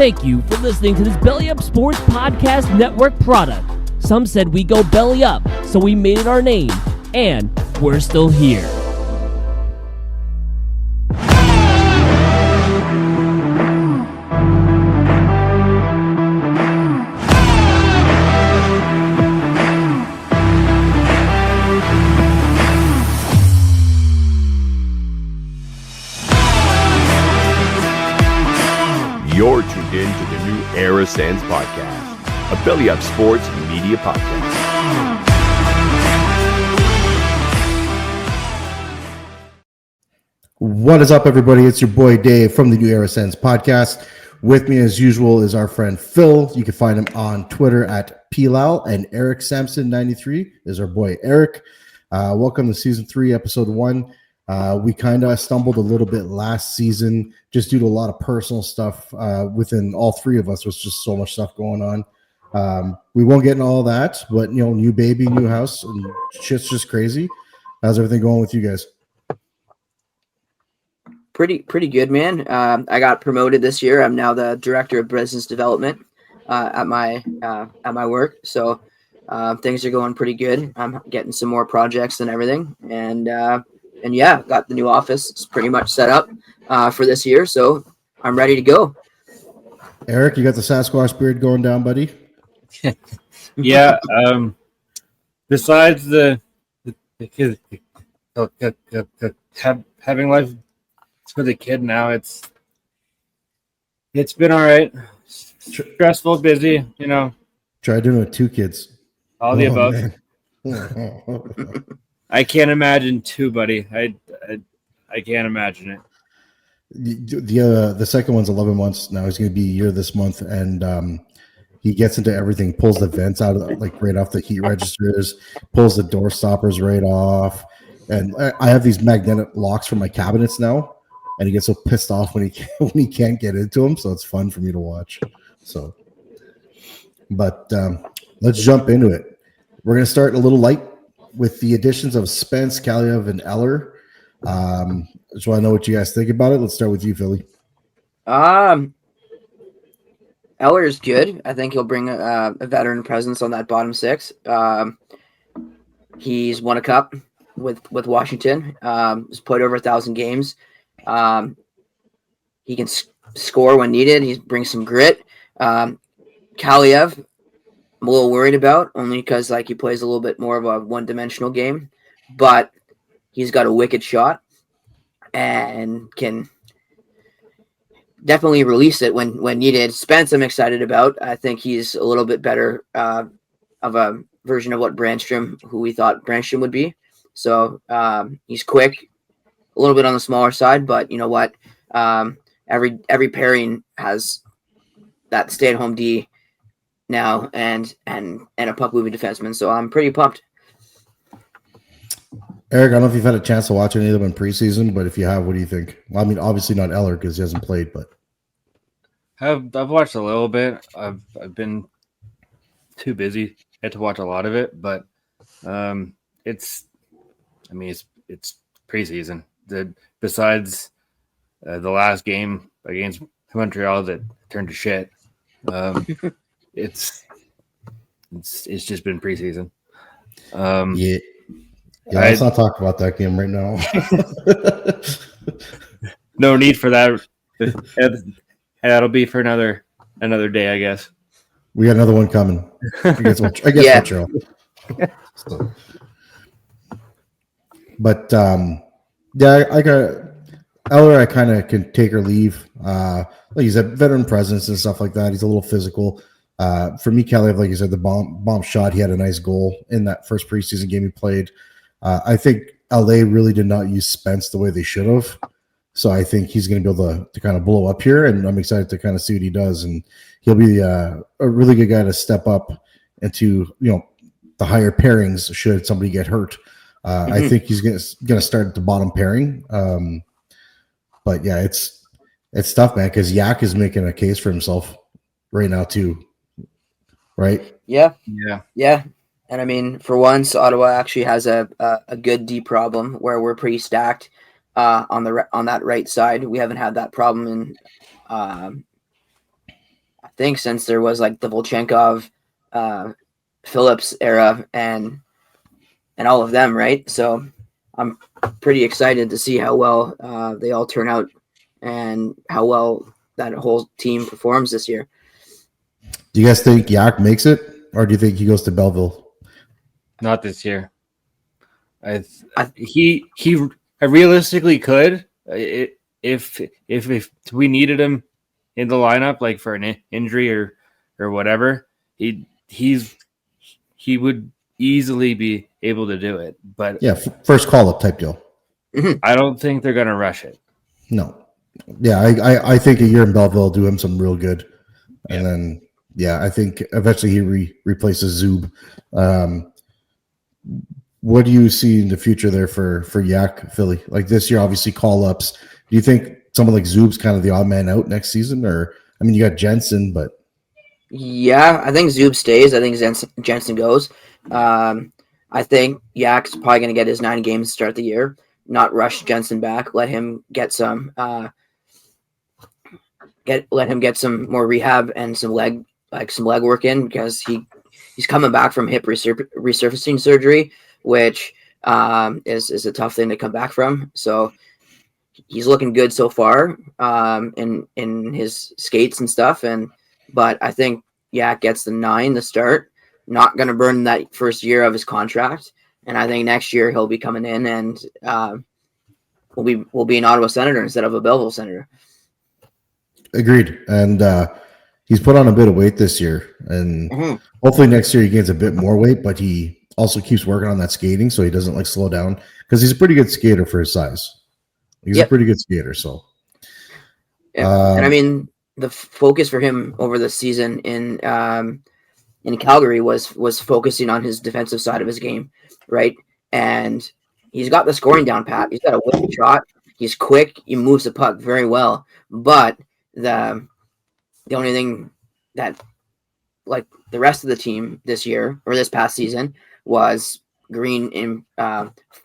Thank you for listening to this Belly Up Sports Podcast Network product. Some said we go belly up, so we made it our name, and we're still here. You're tuned in to the new Era Sens podcast, a Belly Up Sports media podcast. What is up, everybody? It's your boy Dave from the new Era Sens podcast. With me, as usual, is our friend Phil. You can find him on Twitter at Pilal, and Eric Sampson 93 is our boy Eric. Welcome to season 3, episode 1. We kind of stumbled a little bit last season just due to a lot of personal stuff within all three of us. There's just so much stuff going on. We won't get into all that, but new baby, new house, and shit's just crazy. How's everything going with you guys? Pretty good, man. I got promoted this year. I'm now the director of business development at my work. So things are going pretty good. I'm getting some more projects and everything, and yeah, got the new office. It's pretty much set up for this year, so I'm ready to go. Eric, you got the Sasquatch beard going down, buddy? Yeah. Besides the having life for the kid now, it's been all right. Stressful, busy, Try doing it with 2 kids. all the above. I can't imagine 2, buddy. I can't imagine it. The second one's 11 months now. He's going to be a year this month, and he gets into everything. Pulls the vents out of right off the heat registers. Pulls the door stoppers right off. And I have these magnetic locks for my cabinets now, and he gets so pissed off when he can't get into them. So it's fun for me to watch. So, but let's jump into it. We're going to start a little light with the additions of Spence, Kaliev, and Eller. Just want to know what you guys think about it. Let's start with you, Philly. Eller is good. I think he'll bring a veteran presence on that bottom 6. He's won a cup with Washington. He's played over 1,000 games. He can score when needed. He brings some grit. Kaliev, I'm a little worried about, only because he plays a little bit more of a one-dimensional game, but he's got a wicked shot and can definitely release it when needed. Spence, I'm excited about. I think he's a little bit better of a version of what who we thought Brandstrom would be. So he's quick, a little bit on the smaller side, but you know what? Every pairing has that stay-at-home D now and a puck-moving defenseman. So I'm pretty pumped. Eric, I don't know if you've had a chance to watch any of them in preseason, but if you have, what do you think? Well, I mean, obviously not Eller because he hasn't played, but I've watched a little bit. I've been too busy to watch a lot of it, but it's preseason. Besides the last game against Montreal that turned to shit, it's just been preseason. Yeah, let's not talk about that game right now. No need for that. That'll be for another day, I guess. We got another one coming. I guess Yeah. Montreal. So. But yeah, I got Eller. I kind of can take or leave. He's a veteran presence and stuff like that. He's a little physical. For me, Kaliev, like you said, the bomb shot. He had a nice goal in that first preseason game he played. I think LA really did not use Spence the way they should have. So I think he's going to be able to kind of blow up here, and I'm excited to kind of see what he does. And he'll be a really good guy to step up into the higher pairings should somebody get hurt. I think he's going to start at the bottom pairing. But yeah, it's tough, man, because Yak is making a case for himself right now too, right? Yeah. And I mean, for once, Ottawa actually has a good D problem where we're pretty stacked on that right side. We haven't had that problem think, since there was like the Volchenkov, Phillips era and all of them, right? So I'm pretty excited to see how well they all turn out and how well that whole team performs this year. Do you guys think Yak makes it, or do you think he goes to Belleville? Not this year. He realistically could if we needed him in the lineup, like for an injury or whatever. He would easily be able to do it, but Yeah, first call up type deal. I don't think they're going to rush it. No. Yeah, I think a year in Belleville will do him some real good. And then, I think eventually he replaces Zub. What do you see in the future there for Yak Philly? Like this year, obviously call-ups. Do you think someone like Zub's kind of the odd man out next season? Or, I mean, you got Jensen, but... Yeah, I think Zub stays. I think Jensen goes. I think Yak's probably going to get his 9 games to start the year. Not rush Jensen back. Let him get some more rehab and some leg work in, because he's coming back from hip resurfacing surgery, which is a tough thing to come back from. So he's looking good so far in his skates and stuff. But I think Yak gets the 9 to start. Not going to burn that first year of his contract. And I think next year he'll be coming in and we'll be an Ottawa Senator instead of a Belleville Senator. Agreed. And he's put on a bit of weight this year. And hopefully next year he gains a bit more weight, but he also keeps working on that skating so he doesn't like slow down, because he's a pretty good skater for his size. He's a pretty good skater. So, and I mean, the focus for him over the season in Calgary was focusing on his defensive side of his game, right? And he's got the scoring down pat. He's got a whipping shot. He's quick. He moves the puck very well. But the only thing that, like the rest of the team this year or this past season, was Green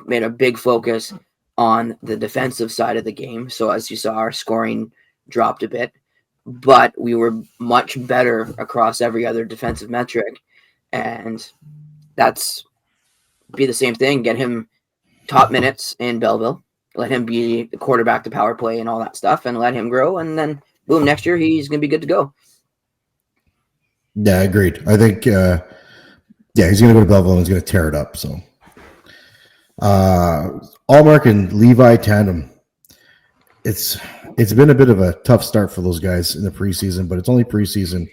made a big focus on the defensive side of the game. So as you saw, our scoring dropped a bit, but we were much better across every other defensive metric. And that's be the same thing. Get him top minutes in Belleville, let him be the quarterback to power play and all that stuff, and let him grow. And then boom, next year he's going to be good to go. Yeah, agreed. I think, he's going to go to Belleville and he's going to tear it up. So, Ullmark and Leevi tandem. It's been a bit of a tough start for those guys in the preseason, but it's only preseason.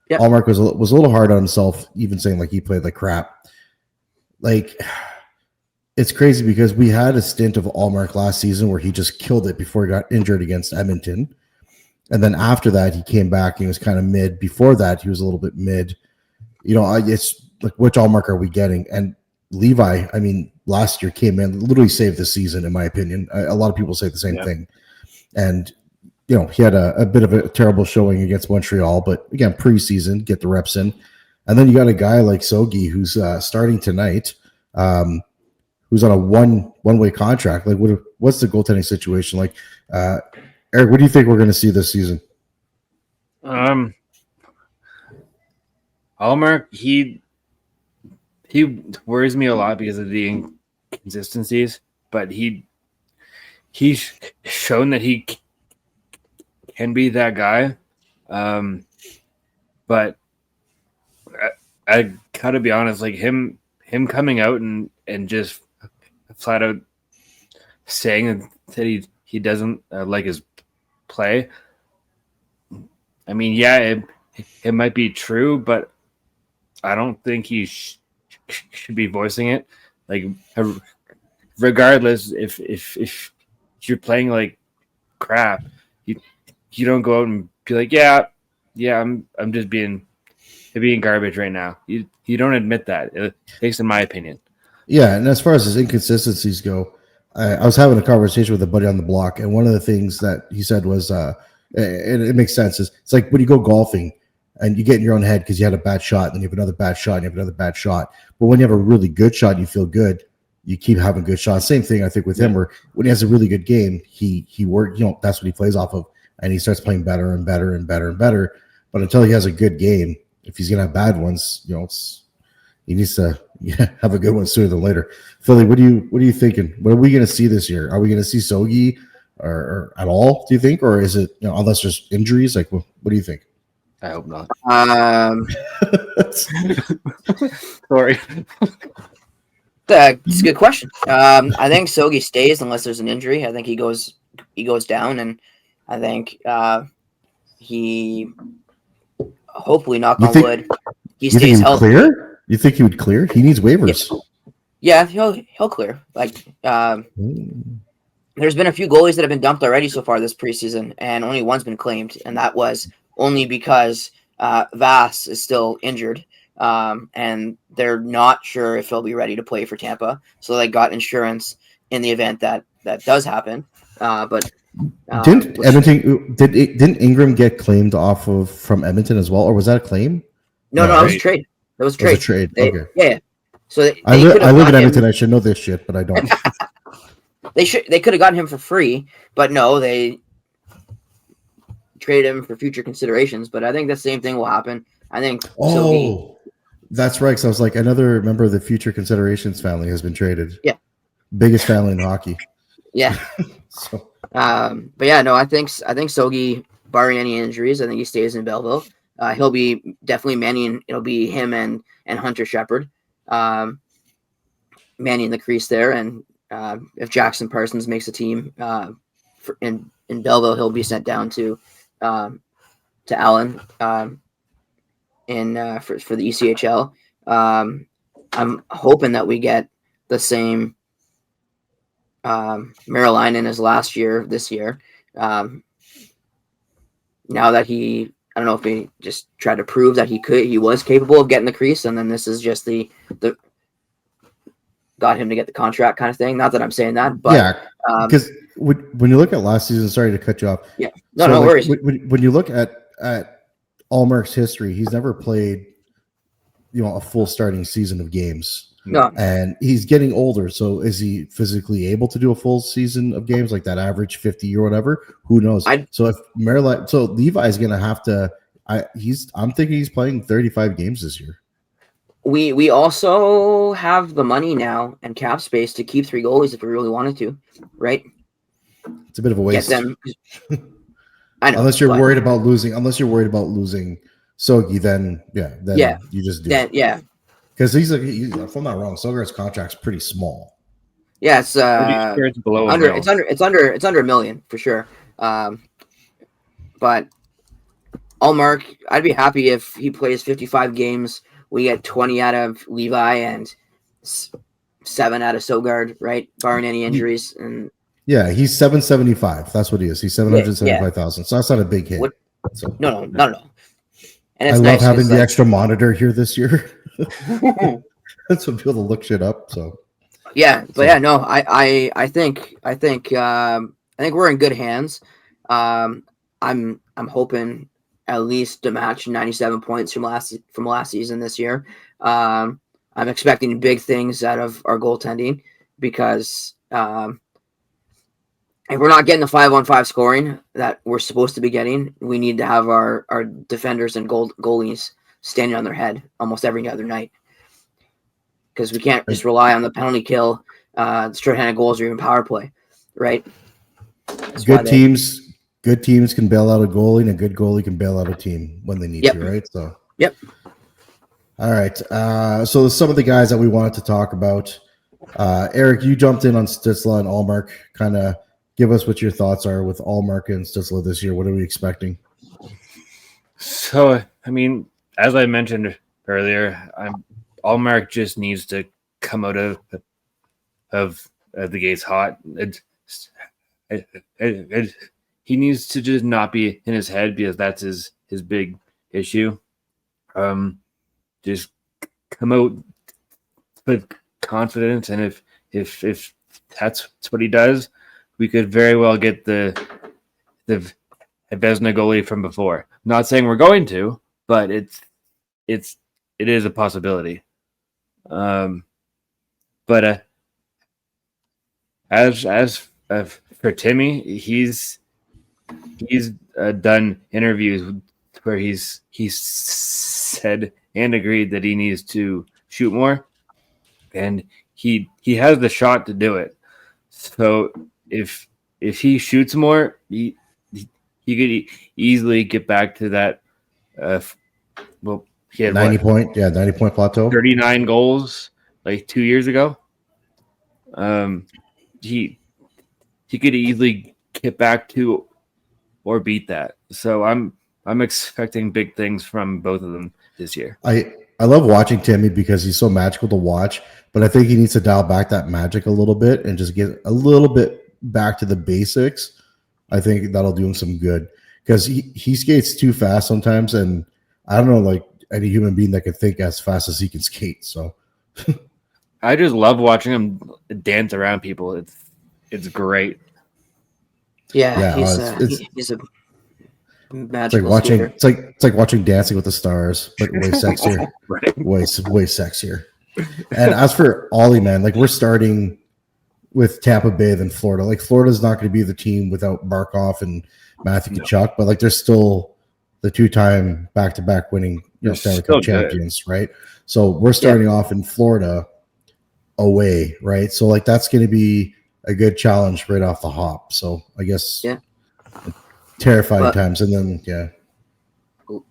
Yep. Ullmark was a little hard on himself, even saying like he played like crap. Like, it's crazy because we had a stint of Ullmark last season where he just killed it before he got injured against Edmonton. And then after that, he came back and he was kind of mid. Before that, he was a little bit mid. You know, it's like, which Ullmark are we getting? And Leevi, I mean, last year came in, literally saved the season, in my opinion. A lot of people say the same thing. And, you know, he had a bit of a terrible showing against Montreal, but again, preseason, get the reps in. And then you got a guy like Sogi who's starting tonight, who's on a one-way contract. Like, what's the goaltending situation like? Eric, what do you think we're going to see this season? Ullmark, he worries me a lot because of the inconsistencies, but he's shown that he can be that guy. But I gotta be honest, like him coming out and just flat out saying that he doesn't like his play. I mean, yeah, it might be true, but I don't think he should be voicing it. Like, regardless, if you're playing like crap, you don't go out and be like, yeah, I'm just being garbage right now. You don't admit that, at least in my opinion. Yeah, and as far as his inconsistencies go, I was having a conversation with a buddy on the block, and one of the things that he said was, and it makes sense, is it's like when you go golfing and you get in your own head because you had a bad shot, and then you have another bad shot, and you have another bad shot. But when you have a really good shot and you feel good, you keep having good shots. Same thing, I think, with him, where when he has a really good game, he works, that's what he plays off of, and he starts playing better and better and better and better. But until he has a good game, if he's gonna have bad ones, he needs to have a good one sooner than later. Philly, what are you thinking? What are we gonna see this year? Are we gonna see Sogi or at all? Do you think, or is it unless there's injuries? Like, what do you think? I hope not. Sorry. It's a good question. I think Sogi stays unless there's an injury. I think he goes down, and I think he hopefully, knock on wood, he stays healthy. Clear? You think he would clear? He needs waivers. Yeah, he'll clear. Like there's been a few goalies that have been dumped already so far this preseason, and only one's been claimed, and that was only because Vass is still injured. And they're not sure if he'll be ready to play for Tampa. So they got insurance in the event that does happen. But didn't Ingram get claimed from Edmonton as well, or was that a claim? No, it was a trade. That was a trade. It was a trade. Okay. Yeah. So I live in Edmonton. I should know this shit, but I don't. They could have gotten him for free, but no, they traded him for future considerations. But I think the same thing will happen. I think. That's right. Because I was like, another member of the future considerations family has been traded. Yeah. Biggest family in hockey. Yeah. So. But yeah, no, I think Sogi, barring any injuries, I think he stays in Belleville. He'll be definitely Manny. It'll be him and Hunter Shepard. Manny in the crease there, and if Jackson Parsons makes a team in Belleville, he'll be sent down to Allen. For the ECHL. I'm hoping that we get the same Meriläinen as last year, this year. Now that I don't know if he just tried to prove that he was capable of getting the crease, and then this is just the got him to get the contract kind of thing. Not that I'm saying that, but yeah, because when you look at last season, sorry to cut you off. Yeah, no worries. When you look at Ullmark's history, he's never played, a full starting season of games. No. And he's getting older. So is he physically able to do a full season of games, like that average 50 or whatever? Who knows? So Leevi is going to have to, I'm thinking he's playing 35 games this year. We also have the money now and cap space to keep 3 goalies if we really wanted to, right? It's a bit of a waste. I know, unless you're worried about losing Sogi, then you just do it. Yeah. Because he's if I'm not wrong, Sogar's contract's pretty small. Yeah, it's below under $1 million for sure. But Ullmark, I'd be happy if he plays 55 games. We get 20 out of Leevi and 7 out of Sogard, right? Barring any injuries. And yeah, he's 775. That's what he is. He's 775,000. So that's not a big hit. No, not at all. And it's love having the extra monitor here this year. That's what people to look shit up. So yeah, but I think we're in good hands. I'm hoping at least to match 97 points from last season this year. I'm expecting big things out of our goaltending because if we're not getting the 5-on-5 scoring that we're supposed to be getting, we need to have our defenders and goalies standing on their head almost every other night. Because we can't just rely on the penalty kill, shorthanded goals, or even power play, right? Good teams can bail out a goalie, and a good goalie can bail out a team when they need to, right? So, yep. All right. So some of the guys that we wanted to talk about, Eric, you jumped in on Stutzle and Ullmark. Kind of give us what your thoughts are with Ullmark and Stutzle this year. What are we expecting? So, I mean, as I mentioned earlier, Ullmark just needs to come out of the gates hot. He needs to just not be in his head because that's his big issue. Just come out with confidence, and if that's what he does, we could very well get the Vezina goalie from before. I'm not saying we're going to, but it is a possibility. But as for Timmy, he's done interviews where he's said and agreed that he needs to shoot more, and he has the shot to do it. So if he shoots more, he could easily get back to that. He had 90 point plateau. 39 goals like 2 years ago. He could easily get back to or beat that. So I'm expecting big things from both of them this year. I love watching Timmy because he's so magical to watch, but I think he needs to dial back that magic a little bit and just get a little bit back to the basics. I think that'll do him some good because he skates too fast sometimes, and I don't know, like any human being that can think as fast as he can skate. So I just love watching him dance around people. It's great. Yeah, he's a magical watching skater. it's like watching Dancing with the Stars, but way sexier. Right. way sexier. And as for Ollie, man, like we're starting with Tampa Bay than Florida. Like Florida's not going to be the team without Barkov and Matthew Tkachuk, but like they're still the two-time back-to-back winning Stanley Cup champions, right? So we're starting off in Florida away, right? So like that's going to be a good challenge right off the hop. So I guess terrifying times, and then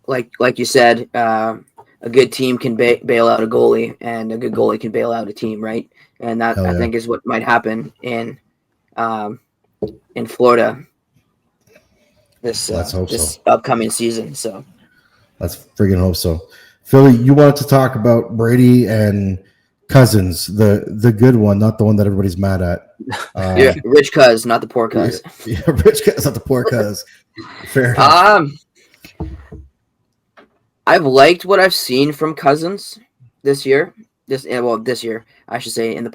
like you said, a good team can bail out a goalie, and a good goalie can bail out a team, right? And that I think is what might happen in Florida this upcoming season. So let's friggin' hope so. Philly, you wanted to talk about Brady and Cozens, the good one, not the one that everybody's mad at. Rich Cuz, not the poor Cuz. Yeah, Rich Cuz, not the poor Cuz. Fair enough. I've liked what I've seen from Cozens this year. This year, I should say, in the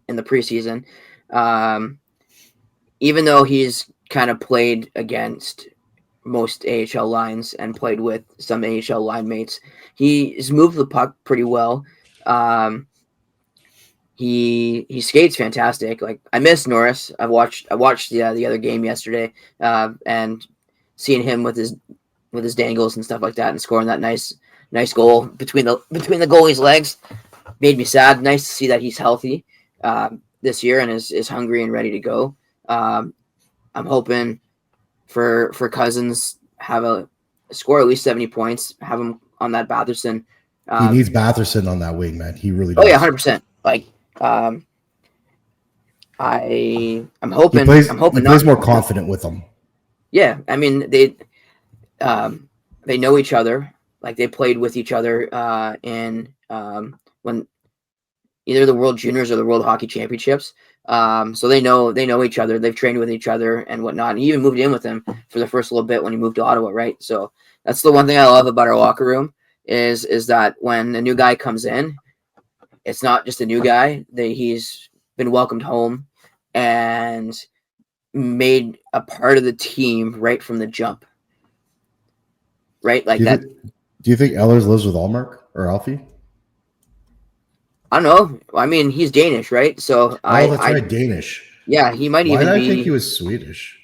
preseason. Even though he's kind of played against most AHL lines and played with some AHL line mates, he's moved the puck pretty well. He skates fantastic. Like I miss Norris. I watched the other game yesterday, and seeing him with his dangles and stuff like that, and scoring that nice goal between the goalie's legs made me sad. Nice to see that he's healthy this year and is hungry and ready to go. I'm hoping for Cozens have score at least 70 points. Have him on that Batherson. He needs Batherson on that wing, man. He really does. Oh yeah, 100%. Like I'm hoping he plays more confident with them. Yeah, I mean they know each other. Like they played with each other in when either the World Juniors or the World Hockey Championships. So they know each other. They've trained with each other and whatnot. And he even moved in with him for the first little bit when he moved to Ottawa, right? So that's the one thing I love about our locker room is that when a new guy comes in, it's not just a new guy. He's been welcomed home and made a part of the team right from the jump. Right? Like that. Do you think Ehlers lives with Ullmark or Alfie? I don't know. I mean, he's Danish, right? So that's right, Danish. Yeah, he might Why even did be. I think he was Swedish?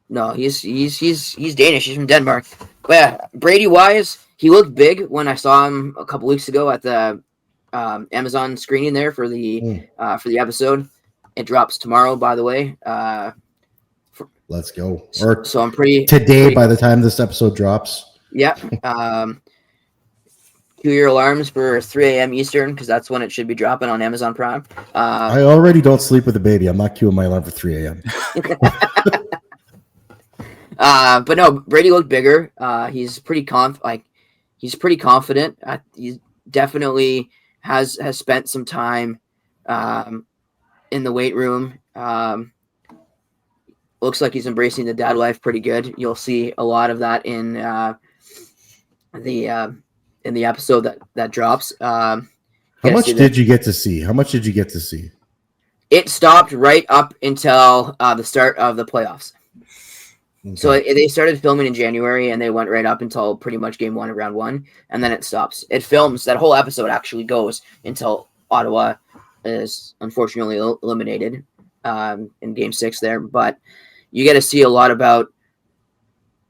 No, he's Danish. He's from Denmark. But yeah, Brady wise, he looked big when I saw him a couple weeks ago at the Amazon screening there for the episode. It drops tomorrow, by the way. Let's go. So I'm pretty by the time this episode drops. Yeah. Cue your alarms for 3 a.m. Eastern because that's when it should be dropping on Amazon Prime. I already don't sleep with a baby. I'm not queuing my alarm for 3 a.m. But no, Brady looked bigger. He's pretty He's pretty confident. He definitely has spent some time in the weight room. Looks like he's embracing the dad life pretty good. You'll see a lot of that in the episode that drops. How much did you get to see? It stopped right up until the start of the playoffs. Okay. So they started filming in January, and they went right up until pretty much game 1 of round 1, and then it stops. It films, that whole episode actually goes until Ottawa is unfortunately eliminated in game 6 there. But you get to see a lot about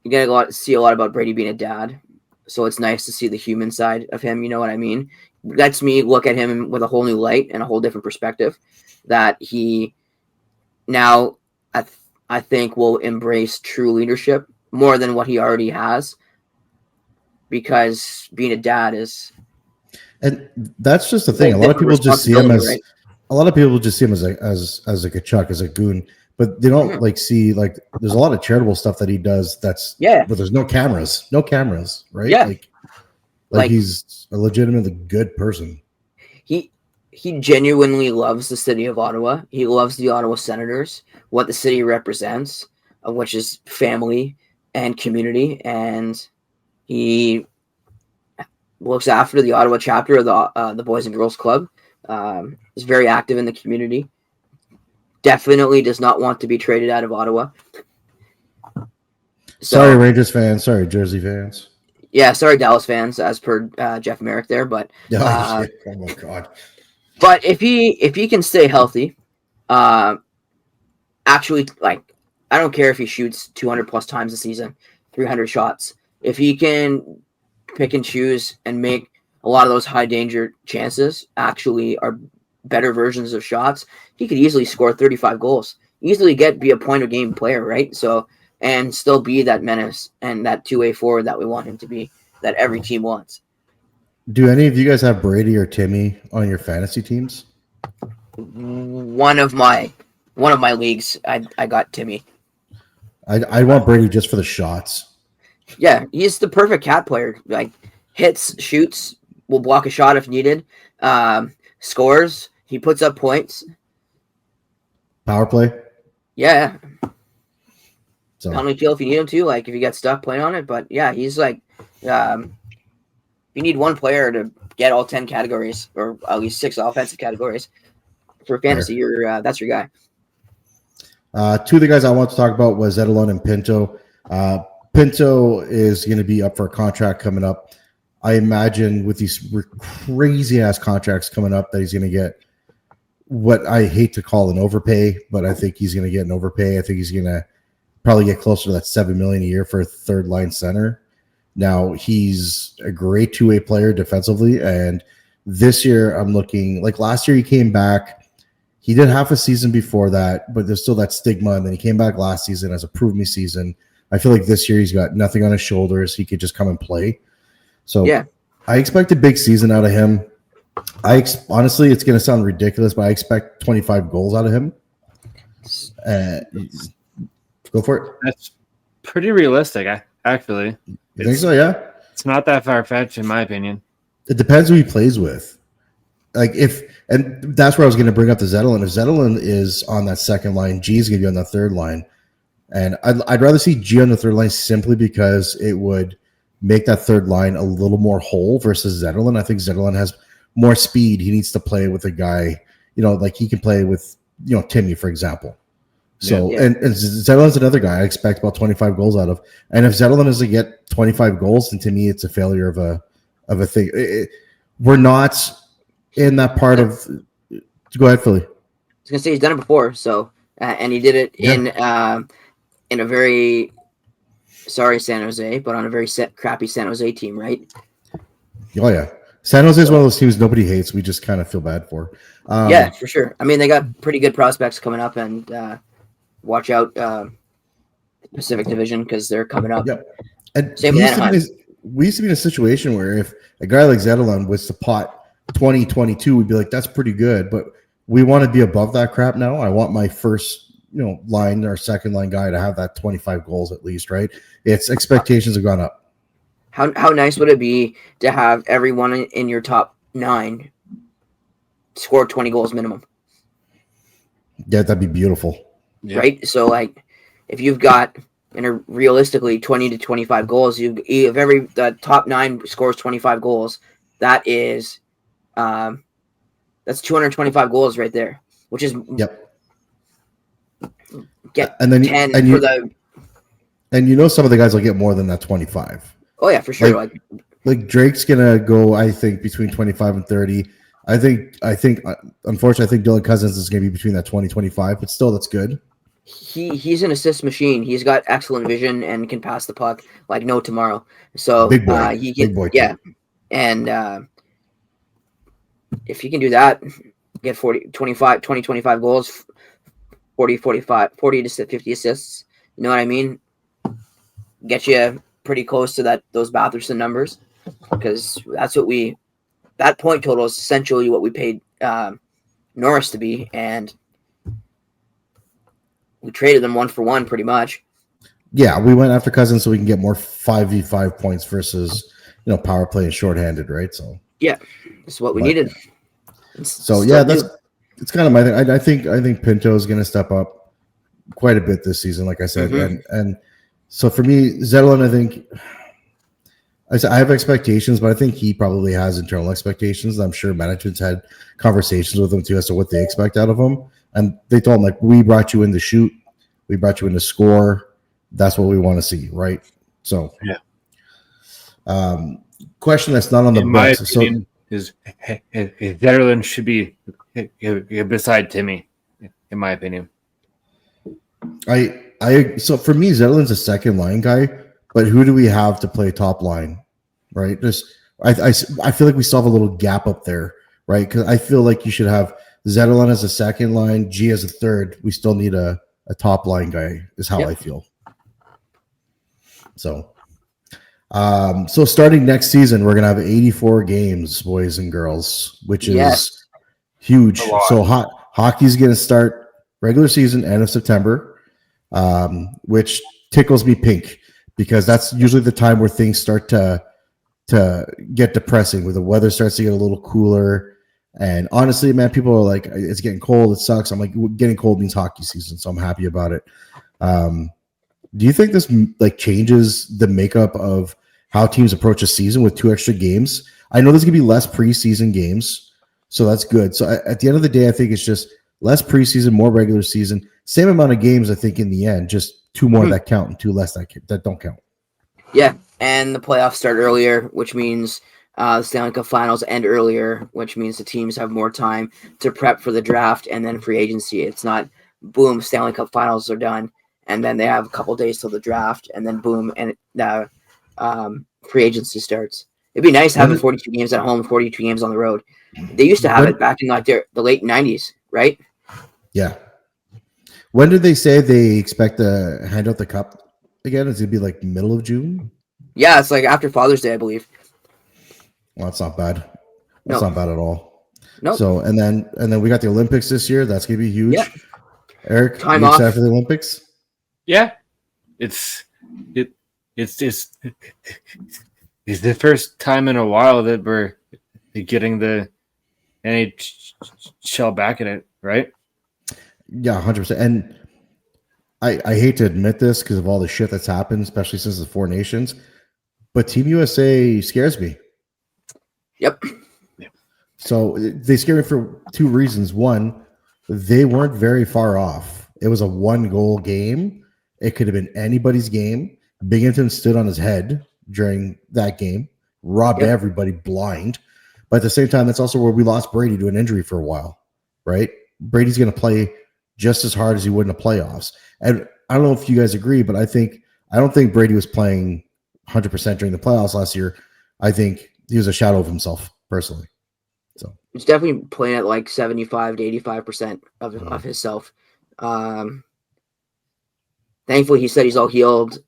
Brady being a dad. So it's nice to see the human side of him. You know what I mean? Lets me look at him with a whole new light and a whole different perspective. That he now, I think, will embrace true leadership more than what he already has. Because being a dad is, and that's just the thing. A lot of people just see him as right? a lot of people just see him as a Tkachuk, as a goon, but they don't like see like there's a lot of charitable stuff that he does. But there's no cameras, right? Yeah, like he's a legitimately good person. He genuinely loves the city of Ottawa. He loves the Ottawa Senators, what the city represents, which is family and community, and he looks after the Ottawa chapter of the Boys and Girls Club. He's very active in the community. Definitely does not want to be traded out of Ottawa. Sorry, Rangers fans. Sorry, Jersey fans. Yeah, sorry, Dallas fans, as per Jeff Merrick there. But oh my God. But if he can stay healthy, actually, like, I don't care if he shoots 200 plus times a season, 300 shots. If he can pick and choose and make a lot of those high danger chances actually are better versions of shots, he could easily score 35 goals, easily be a point of game player, right? So, and still be that menace and that two-way forward that we want him to be, that every team wants. Do any of you guys have Brady or Timmy on your fantasy teams? One of my leagues, I got Timmy. I want Brady just for the shots. Yeah, he's the perfect cat player. Like, hits, shoots, will block a shot if needed, scores. He puts up points. Power play. Yeah. So. Penalty kill if you need him to. Like, if you get stuck playing on it. But yeah, he's like, you need one player to get all 10 categories, or at least 6 offensive categories for fantasy. That's your guy. Two of the guys I want to talk about was Zetterlund and Pinto. Pinto is going to be up for a contract coming up. I imagine with these crazy ass contracts coming up that he's going to get what I hate to call an overpay, but I think he's going to get an overpay. I think he's going to probably get closer to that $7 million a year for a third line center. Now he's a great two-way player defensively, and this year I'm looking like last year he came back. He did half a season before that, but there's still that stigma. And then he came back last season as a prove me season. I feel like this year he's got nothing on his shoulders. He could just come and play. So yeah, I expect a big season out of him. Honestly, it's going to sound ridiculous, but I expect 25 goals out of him. Go for it. That's pretty realistic, actually. You think so? Yeah. It's not that far-fetched, in my opinion. It depends who he plays with. And that's where I was going to bring up the Zetterlund. If Zetterlund is on that second line, G is going to be on the third line. And I'd rather see G on the third line simply because it would make that third line a little more whole versus Zetterlund. I think Zetterlund has more speed. He needs to play with a guy, like he can play with, Timmy, for example. So, yeah. And Zetterlund's another guy I expect about 25 goals out of. And if Zetterlund doesn't get 25 goals, then to me, it's a failure of a thing. We're not in that part of. Go ahead, Philly. I was gonna say he's done it before, so and he did it in a very sorry San Jose, but on a very crappy San Jose team, right? Oh yeah, San Jose is one of those teams nobody hates. We just kind of feel bad for. Yeah, for sure. I mean, they got pretty good prospects coming up, and watch out the Pacific Division because they're coming up. Yep. And same with Anaheim. We used to be in a situation where if a guy like Zetterlund was to pot 2022, we'd be like, that's pretty good, but we want to be above that crap now. I want my first, line or second line guy to have that 25 goals at least, right? Its expectations have gone up. How nice would it be to have everyone in your top 9 score 20 goals minimum? Yeah, that'd be beautiful. Right? So, like, if you've got realistically 20 to 25 goals, if the top 9 scores 25 goals, that is that's 225 goals right there, which is get and then 10 for the. And some of the guys will get more than that 25. Oh yeah, for sure. Like Drake's gonna go, I think, between 25 and 30. I think unfortunately, I think Dylan Cozens is gonna be between that 20-25, but still, that's good. he's an assist machine. He's got excellent vision and can pass the puck like no tomorrow. So Big boy. he can, Big boy. yeah. And if he can do that, get 20, 25 goals, 40 to 50 assists, you know what I mean? Get you pretty close to those Batherson numbers, because that's what that point total is essentially what we paid Norris to be, and we traded them 1-for-1 pretty much. Yeah, we went after Cozens so we can get more 5v5 points versus power play and shorthanded, right? So yeah, that's what we needed. So yeah, it's kind of my thing. I think Pinto is going to step up quite a bit this season, like I said, and so for me, Zetterlund, I think I have expectations, but I think he probably has internal expectations. I'm sure management's had conversations with him too as to what they expect out of him, and they told him, like, we brought you in to shoot, we brought you in to score. That's what we want to see, right? So yeah. Question that's not on the books. So is Zetterlund should be beside Timmy, in my opinion. So for me, Zetterlund's a second line guy, but who do we have to play top line, right? I feel like we still have a little gap up there, right? Because I feel like you should have Zetterlund as a second line, G as a third. We still need a top line guy, is how I feel. So starting next season, we're gonna have 84 games, boys and girls, which is huge. So hockey's gonna start regular season end of September, which tickles me pink, because that's usually the time where things start to get depressing, where the weather starts to get a little cooler. And honestly, man, people are like, it's getting cold, it sucks. I'm like, getting cold means hockey season, so I'm happy about it. Do you think this changes the makeup of how teams approach a season with 2 extra games? I know there's gonna be less preseason games, so that's good. So at the end of the day, I think it's just less preseason, more regular season, same amount of games. I think in the end, just 2 more that count and 2 less that don't count. Yeah, and the playoffs start earlier, which means the Stanley Cup Finals end earlier, which means the teams have more time to prep for the draft and then free agency. It's not boom, Stanley Cup Finals are done, and then they have a couple days till the draft, and then boom, and free agency starts. It'd be nice having 42 games at home, 42 games on the road. They used to have it back in the late 90s, right? Yeah. When did they say they expect to hand out the cup again? Is it going to be middle of June? Yeah, it's after Father's Day, I believe. Well, that's not bad. That's not bad at all. No. So and then we got the Olympics this year. That's going to be huge. Yeah. Eric, you excited for the Olympics? Yeah, it's the first time in a while that we're getting the NHL back in it, right? Yeah, 100%. And I hate to admit this because of all the shit that's happened, especially since the 4 nations, but Team USA scares me. Yep. So they scare me for 2 reasons. One, they weren't very far off. It was a 1-goal game. It could have been anybody's game. Binghamton stood on his head during that game, robbed everybody blind. But at the same time, that's also where we lost Brady to an injury for a while, right? Brady's going to play just as hard as he would in the playoffs. And I don't know if you guys agree, but I don't think Brady was playing 100% during the playoffs last year. I think he was a shadow of himself, personally. So he's definitely playing at 75 to 85% of himself. Thankfully, he said he's all healed,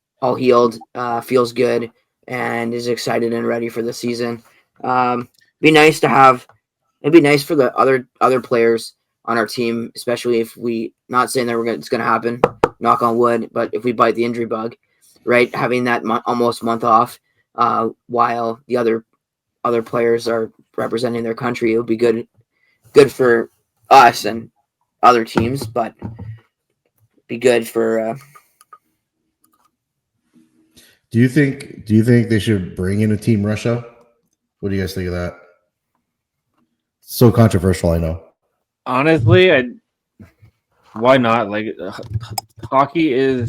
feels good, and is excited and ready for the season. It'd be nice for the other players on our team, especially if we, not saying that it's going to happen, knock on wood, but if we bite the injury bug, right? Having that almost month off while the other players are representing their country, it'll be good for us and other teams, but be good for. Do you think they should bring in a Team Russia? What do you guys think of that? So controversial, I know. Honestly, why not? Hockey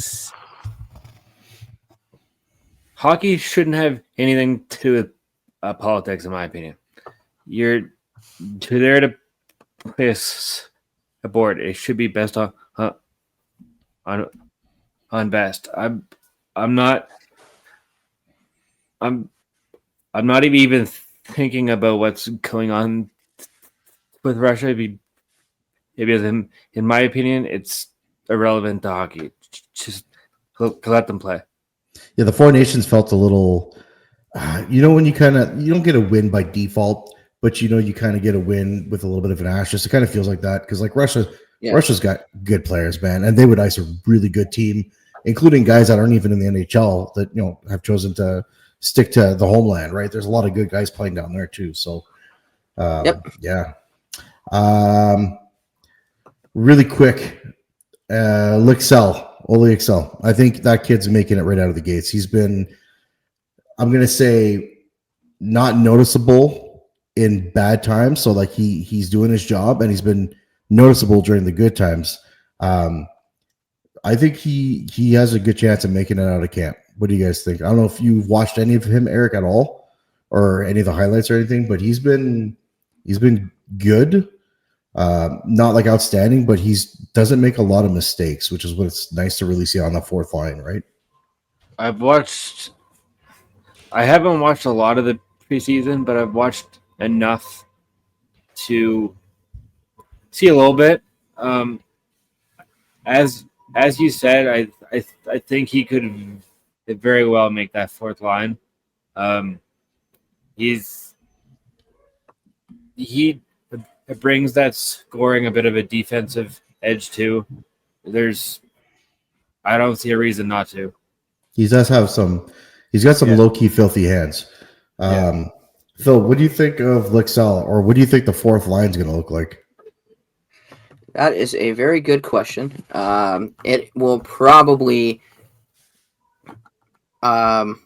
shouldn't have anything to do with politics, in my opinion. You're there to play a sport. It should be based on on best. I'm not even thinking about what's going on with Russia. Because in my opinion, it's irrelevant to hockey. Just let them play. Yeah, the Four Nations felt a little. When you don't get a win by default, but you kind of get a win with a little bit of an asterisk. It kind of feels like that because like Russia's got good players, man, and they would ice a really good team, including guys that aren't even in the NHL that have chosen to stick to the homeland. Right? There's a lot of good guys playing down there too. So, yeah. Really quick, Ole Excel. I think that kid's making it right out of the gates. He's been, I'm gonna say, not noticeable in bad times. So like he's doing his job, and he's been noticeable during the good times. I think he has a good chance of making it out of camp. What do you guys think? I don't know if you've watched any of him, Eric, at all, or any of the highlights or anything, but he's been good. Not like outstanding, but doesn't make a lot of mistakes, which is what it's nice to really see on the fourth line, right? I haven't watched a lot of the preseason, but I've watched enough to see a little bit. As you said, I think he could very well make that fourth line. It brings that scoring a bit of a defensive edge too. I don't see a reason not to. He does have some. He's got some low-key filthy hands. Phil, what do you think of Lixell, or what do you think the fourth line is going to look like? That is a very good question. It will probably on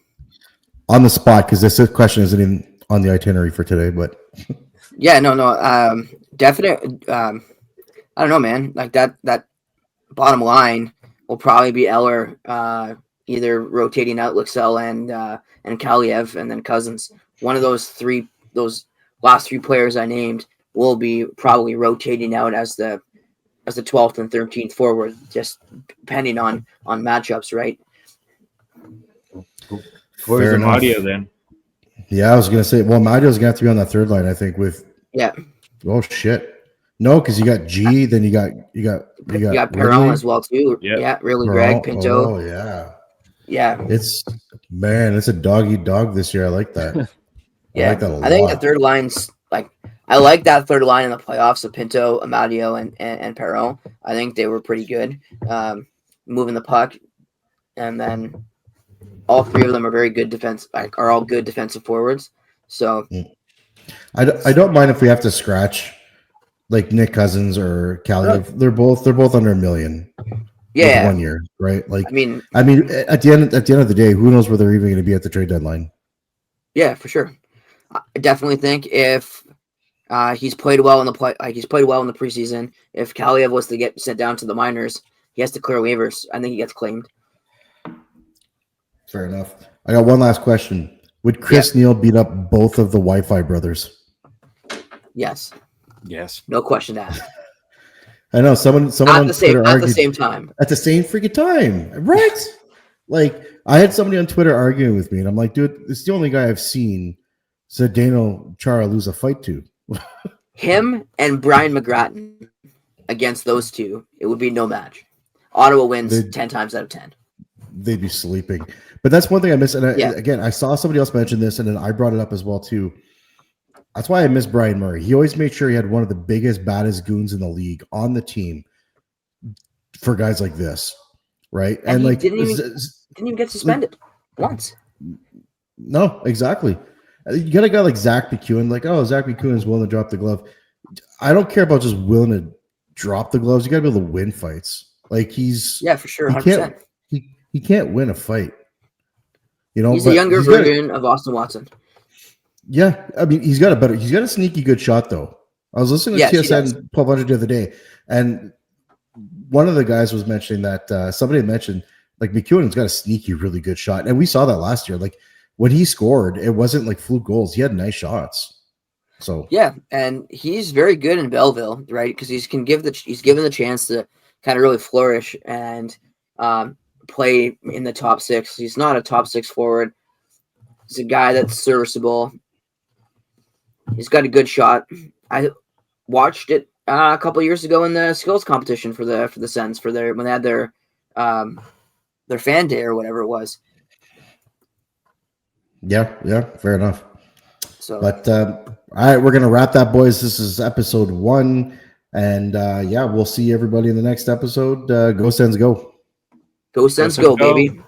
the spot, because this question isn't even on the itinerary for today, but definite. I don't know, man. Like that bottom line will probably be Eller, either rotating out Lixell and Kaliev, and then Cozens. One of those last three players I named will be probably rotating out as the 12th and 13th forward, just depending on matchups, right? Where's Amadio then? Yeah, I was gonna say, Amadio's gonna have to be on that third line, I think. Oh shit, no, because you got G, then you got Perron as well too. Yeah, really, Greg Pinto. Oh yeah. It's a dog eat dog this year. I like that. I like that a lot. I think the third line's I like that third line in the playoffs of Pinto, Amadio, and Perron. I think they were pretty good, moving the puck, and then all three of them are very good defense. Are all good defensive forwards. So I don't mind if we have to scratch like Nick Cozens or Kaliev. They're both under $1 million. Yeah, 1 year, right? Like, I mean, at the end of the day, who knows where they're even going to be at the trade deadline? Yeah, for sure. I definitely think if he's played well in the preseason, if Kaliev was to get sent down to the minors, he has to clear waivers. I think he gets claimed. Fair enough. I got one last question. Would Chris Neal beat up both of the Wi-Fi brothers? Yes. No question asked. I know someone at on the Twitter argued, same time. At the same freaking time, right? Like, I had somebody on Twitter arguing with me, and I'm like, dude, it's the only guy I've seen Zdeno Chara lose a fight to. Him and Brian McGrattan against those two, it would be no match. Ottawa wins 10 times out of 10. They'd be sleeping. But that's one thing I missed. And again, I saw somebody else mention this, and then I brought it up as well too. That's why I miss Brian Murray. He always made sure he had one of the biggest, baddest goons in the league on the team for guys like this, right? And like didn't even get suspended once. No, exactly. You got a guy like Zach McEwen, Zach McEwen is willing to drop the glove. I don't care about just willing to drop the gloves. You got to be able to win fights. Like for sure, 100%. He can't win a fight. He's a younger version of Austin Watson. Yeah, I mean, he's got a sneaky good shot though. I was listening to TSN 1200 the other day, and one of the guys was mentioning that somebody mentioned like McEwen's got a sneaky, really good shot, and we saw that last year. Like when he scored, it wasn't like fluke goals; he had nice shots. So yeah, and he's very good in Belleville, right? Because he's given the chance to kind of really flourish, and play in the top six. He's not a top six forward. He's a guy that's serviceable. He's got a good shot. I watched it a couple of years ago in the skills competition for the Sens when they had their fan day or whatever it was. Yeah, fair enough. So, but all right, we're gonna wrap that, boys. This is episode 1, and we'll see everybody in the next episode. Go Sens, go! Go Sens, go, baby!